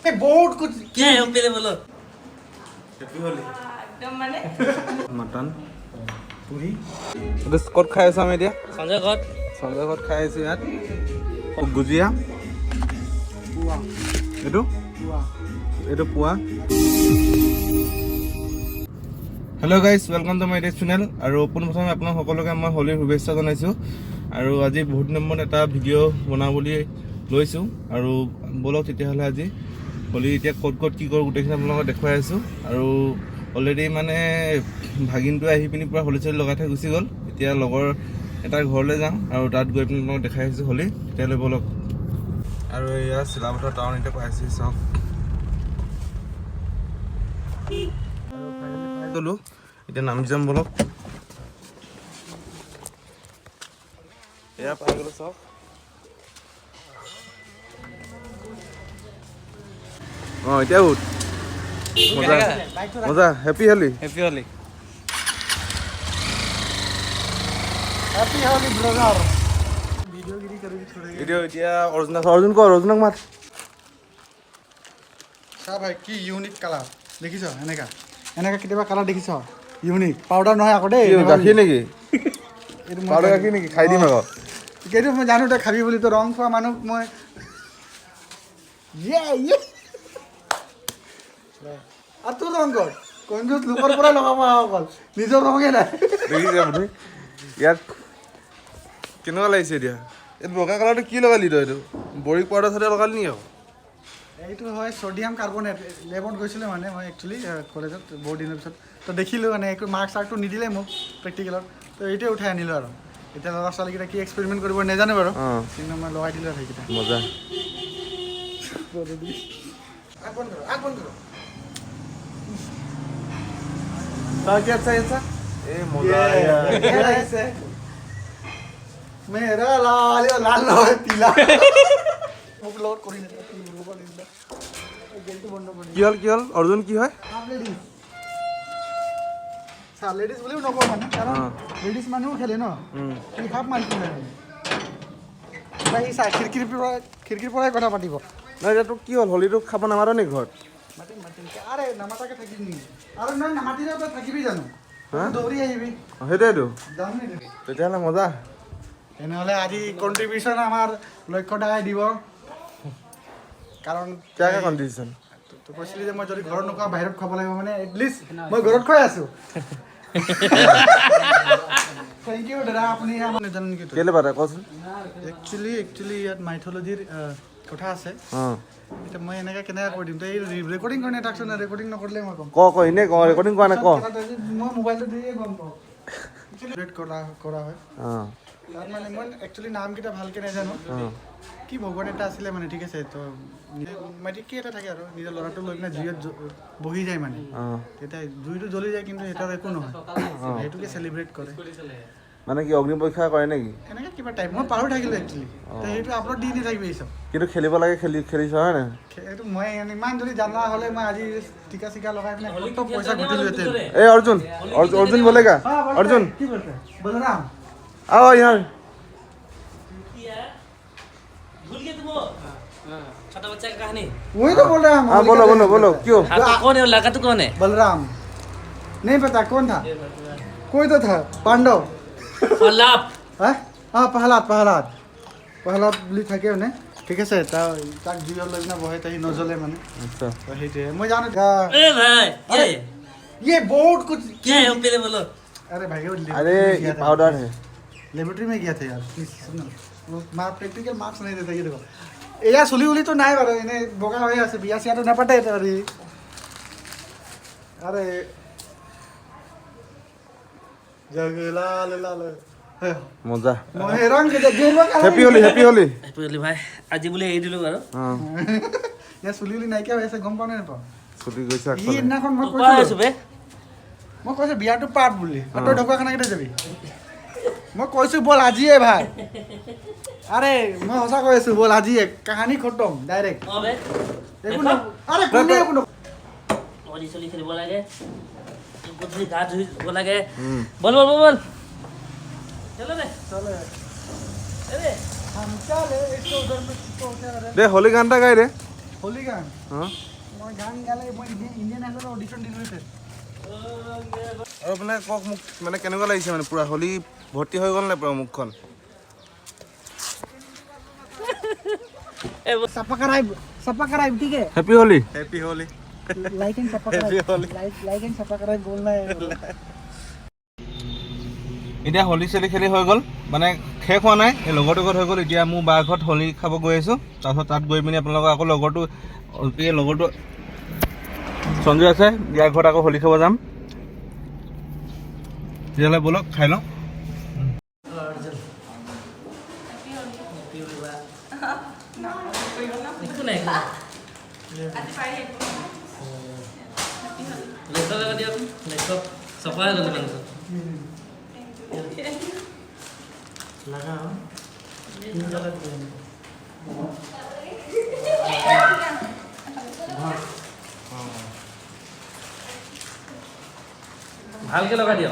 बहुत कुछ क्या है पहले बोलो। हैप्पी होली एकदम माने मटन पूरी ক'ত খাই আছো আমি এতিয়া সঞ্জয় ঘৰত খাই আছো ইয়াত গুজিয়া পুৱা এইটো পুৱা hello' guys welcome to my YouTube channel আৰু পোনপ্ৰথমে আপোনাক সকলোকে মই হোলীৰ শুভেচ্ছা জনাইছোঁ আৰু আজি বহুত দিনৰ মূৰত এটা ভিডিঅ' বনাওঁ বুলি লৈছোঁ আৰু ব'লক তেতিয়াহ'লে আজি হোলী এতিয়া ক'ত কি কৰোঁ গোটেইখিনি আপোনালোকক দেখুৱাই আছোঁ আৰু অলৰেডি মানে ভাগিনটোৱে আহি পিনি পূৰা হোলী চলি লগাই থৈ গুচি গ'ল এতিয়া লগৰ এটাৰ ঘৰলৈ যাওঁ আৰু তাত গৈ পিনি আপোনালোকক দেখাই আহিছোঁ হোলী তেতিয়াহ'লে ব'লক আৰু এয়া চিলাপথাৰ টাউন এতিয়া পাইছোঁ চাওক গ'লোঁ এতিয়া নামি যাম ব'লক এয়া পাই গ'লোঁ চাওক অঁ এতিয়া উঠ মজা মজা হেপী হোলী ব্ৰদাৰ ভিডিঅ' এতিয়া অৰ্জুনক মাত চা ভাই কি ইউনিক কালাৰ দেখিছ এনেকা কেতিয়াবা কালাৰ দেখিছ ইউনিক পাউডাৰ নহয় আকৌ দেই গাখীৰ নেকি এইটো পাউডাৰ গাখীৰ নেকি খাই দিম আকৌ এইটো মই জানো তই খাবি বুলি তই ৰং খোৱা মানুহ মই আৰু তোৰ ৰং কৰ কঞ্জুচ লোকৰ পৰা লগাব অকল নিজৰ ৰঙে নাই দেখিছে আপুনি ইয়াত কেনেকুৱা লাগিছে এতিয়া এইটো বগা কালাৰটো কি লগালি তই এইটো বৰিক পাউডাৰ চাউডাৰ লগালি নেকি আকৌ এইটো হয় ছডিয়াম কাৰ্বনেট লেবত গৈছিলোঁ মানে মই একচুৱেলি কলেজত বহুত দিনৰ পিছত তো দেখিলোঁ মানে একো মাৰ্কছ চাৰ্কটো নিদিলে মোক প্ৰেক্টিকেলত তো এইটোৱে উঠাই আনিলোঁ আৰু এতিয়া ল'ৰা ছোৱালীকেইটা কি এক্সপেৰিমেণ্ট কৰিব নাজানো বাৰু কিন্তু মই লগাই দিলোঁ আৰু সেইকেইটা মজা এই মজা মেৰা লাল লাল নহয় তিলা মোক লগত কৰি কি হ'ল অৰ্জুন কি হয় লেডিজ বুলিও নকওঁ মানে কাৰণ লেডিজ মানুহো খেলে ন সি হাফ মাৰিব সি চাই খিৰিকীৰ পৰাই কথা পাতিব নাই এতিয়া তোক কি হ'ল হোলীটো খাব নামাৰ নেকি ঘৰত মাতিম আৰে নামাতাকে থাকিবি নেকি আৰু নহয় নামাতিলেও তই থাকিবি জানো দৌৰি আহিবি সেইটোৱেতো যাম নেকি তেতিয়াহ'লে মজা তেনেহ'লে আজি কণ্ট্ৰিবিউশ্যন আমাৰ লক্ষ্য দাই দিব কাৰণ কেনেকৈ কণ্ট্ৰিবিউশ্যন তই কৈছিলি যে মই যদি ঘৰত নোখোৱা বাহিৰত খাব লাগিব মানে এটলিষ্ট মই ঘৰত খুৱাই আছোঁ থেংক ইউ দাদা আপুনি নাজানো নেকি কেলৈ পাতে কচোন একচুৱেলি ইয়াত মাইথলজিৰ কথা আছে এতিয়া মই এনেকৈ কেনেকৈ কৰি দিম তই এই ৰেকৰ্ডিং কৰি নাথাকচোন ৰেকৰ্ডিং নকৰিলে মই ক'ম ক এনেই ক ৰেকৰ্ডিং কৰা নাই ক মই মোবাইলটো দিয়ে গম পাওঁ কৰা হয় তাত মানে মই একচুৱেলি নামকেইটা ভালকৈ নাজানো কি ভগৱান এটা আছিলে মানে ঠিক আছে তো মাটি কি এটা থাকে আৰু নিজৰ ল'ৰাটো লৈ কিনে জুইত বহি যায় মানে তেতিয়া জুইটো জ্বলি যায় কিন্তু এটাৰ একো নহয় সেইটোকে চেলিব্ৰেট কৰে মানে কি অগ্নি পৰীক্ষা কৰে নেকি এনেকৈ কিবা টাইপ মই পাহৰি থাকিলোঁ একচুৱেলি সেইটো আপলোড দি থাকিবি এই চব কিন্তু খেলিব লাগে খেলিছ হয় নাই এইটো মই ইমান যদি জানা হ'লে মই আজি টিকা চিকা লগাই পিনে কত পইচা ঘটিলোহেঁতেন এই অৰ্জুন বলেগা অৰ্জুন কি বলছে বলৰাম आओ यार भूल गए तुम वो छोटा बच्चा का कहानी वही तो बोल रहा हूँ हाँ बोलो क्यों हाँ तो कौन है वो लड़का तो कौन है बलराम नहीं पता कौन था कोई तो था पांडव प्रहलाद हाँ प्रहलाद বুলি থাকে মানে ঠিক আছে তাক জুইৰ লৈ কিনে বহে তাই নজ্বলে মানে अच्छा সেইটোৱে মই জানো ए भाई ये बहुत कुछ क्या है पहले बोलो अरे भाई अरे ये पाउडर है लेबोरेटरी में गया था यार सुनो वो प्रैक्टिकल मार्क्स नहीं देता ये देखो এয়া চুলি উলি তো নাই বাৰু এনে বগা হৈ আছে বিয়া চিয়াটো নাপাতে আৰু আৰে জগলাল লাল মজা মই ৰং কে গেলবা হেপী হোলী भाई আজি বুলি এৰি দিলো বাৰু ইয়া চুলি উলি নাইকিয়া হৈ আছে গম পাও নে নাপাও ছুটি গৈছে ই দিনাখন মই কোৱা আছো বে মই কৈছো বিয়াটো পাত বুলি তই ঢকুৱাখানা কেইটা যাবি মই কৈছো বল আজিয়ে ভাই আৰে মই সঁচা কৈ আছো বল আজিয়ে কাহানী খতম ডাইৰেক্ট অবে একো না আরে কোনে একো না হোলী চলি খেলিব লাগে গধূলি গা ধুব লাগে বল চলো রে চলে अरे हम चले इसको उधर में तो क्या रहे दे होली गान টা গাই রে হোলী গান অঁ মই গান গালে মই ইণ্ডিয়ান আইডলৰ অডিশ্যন দিলোঁ আৰু মানে কওক মোক মানে কেনেকুৱা লাগিছে মানে পূৰা হোলী ভৰ্তি হৈ গ'ল নে পূৰা মুখখন सब्सक्राइब ठीक है happy Holi happy Holi like and subscribe like and subscribe बोलना है এতিয়া হোলী চেলি খেলি হৈ গ'ল মানে শেষ হোৱা নাই এই লগৰটোৰ ঘৰত হৈ গ'ল এতিয়া মোৰ বাৰ ঘৰত হোলী খাব গৈ আছোঁ তাৰপিছত তাত গৈ পিনি আপোনালোকৰ আকৌ লগৰটো সঞ্জয় আছে ইয়াৰ ঘৰত আকৌ হোলী খাব যাম তেতিয়াহ'লে ব'লক খাই লওঁ একো নাই লেপটপ লগাই দিয়ক লেপটপ চফা হৈ গ'ল মানুহ लगाओ ভালকে লগাই দিয়ক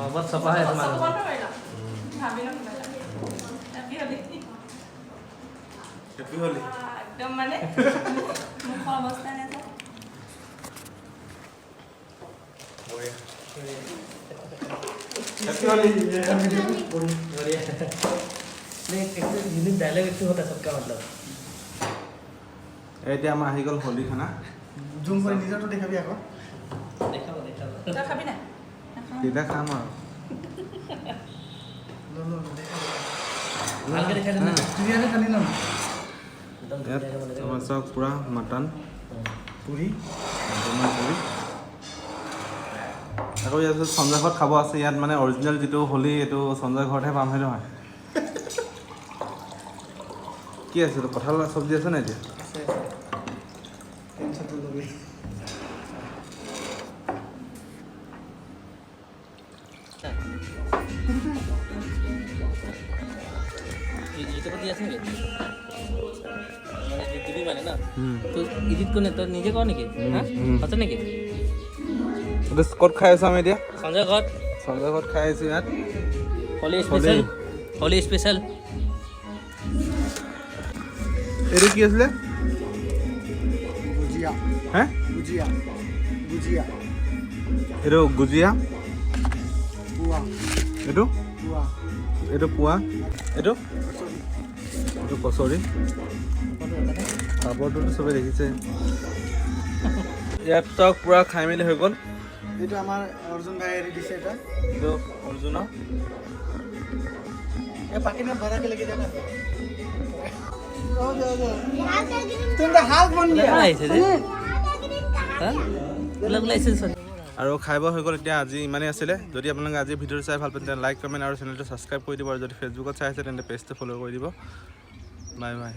বহুত চফা হৈ আছে মানুহ হেপী হোলী একদম মানে মুখৰ অৱস্থা নাই হেপী হোলী यूनिक डायलॉग एक होता है सबका मतलब এতিয়া আমাৰ আহি গ'ল হোলী খানা জুম কৰি নিজৰটো দেখাবি আকৌ देखा देखा তই খাবি না তেতিয়া খাম আৰু ভালকে দেখা দেনা ধুনীয়াকৈ খালি ন एकदम ইয়াত আমাৰ চব পূৰা মাটন পুৰি পুৰি আকৌ ইয়াত সঞ্জয় ঘৰত খাব আছে ইয়াত মানে অৰিজিনেল যিটো হোলী এইটো সঞ্জয় ঘৰতহে পাম হয় নহয় কি আছে এইটো কঁঠাল চব্জি আছে নাই এতিয়া টেনশ্যনটো ল'বি ये तो दिया संगे মানে দিবি মানে না তো এডিট কোনে তো নিজে কর নাকি হ্যাঁ আছে নাকি এইটো ক'ত খাই আছোঁ আমি এতিয়া সঞ্জয় ঘৰত সঞ্জয় ঘৰত খাই আছোঁ ইয়াত হোলী স্পেশাল হোলী স্পেশাল এইটো কি আছিলে গুজিয়া হে গুজিয়া গুজিয়া এইটো গুজিয়া পুৱা এইটো পুৱা এইটো পোৱা এইটো এইটো কচৰি পাপৰটোতো চবেই দেখিছে ইয়াত চব পূৰা খাই মেলি হৈ গ'ল এইটো আমাৰ অৰ্জুন ভাই এৰি দিছে এটা এইটো অৰ্জুনৰ ये पाकिट में भरा के लेके जाना तुम तो हाथ बन गया লাইছে যে হ্যাঁ লগ লাইছে আৰু খাই বৈ হৈ গ'ল এতিয়া আজি ইমানেই আছিলে যদি আপোনালোকে আজি ভিডিঅ'টো চাই ভাল পায় তেন্তে লাইক কমেণ্ট আৰু চেনেলটো ছাবস্ক্ৰাইব কৰি দিব আৰু যদি ফেচবুকত চাই আছে তেন্তে পেজটো ফ'ল' কৰি দিব বাই বাই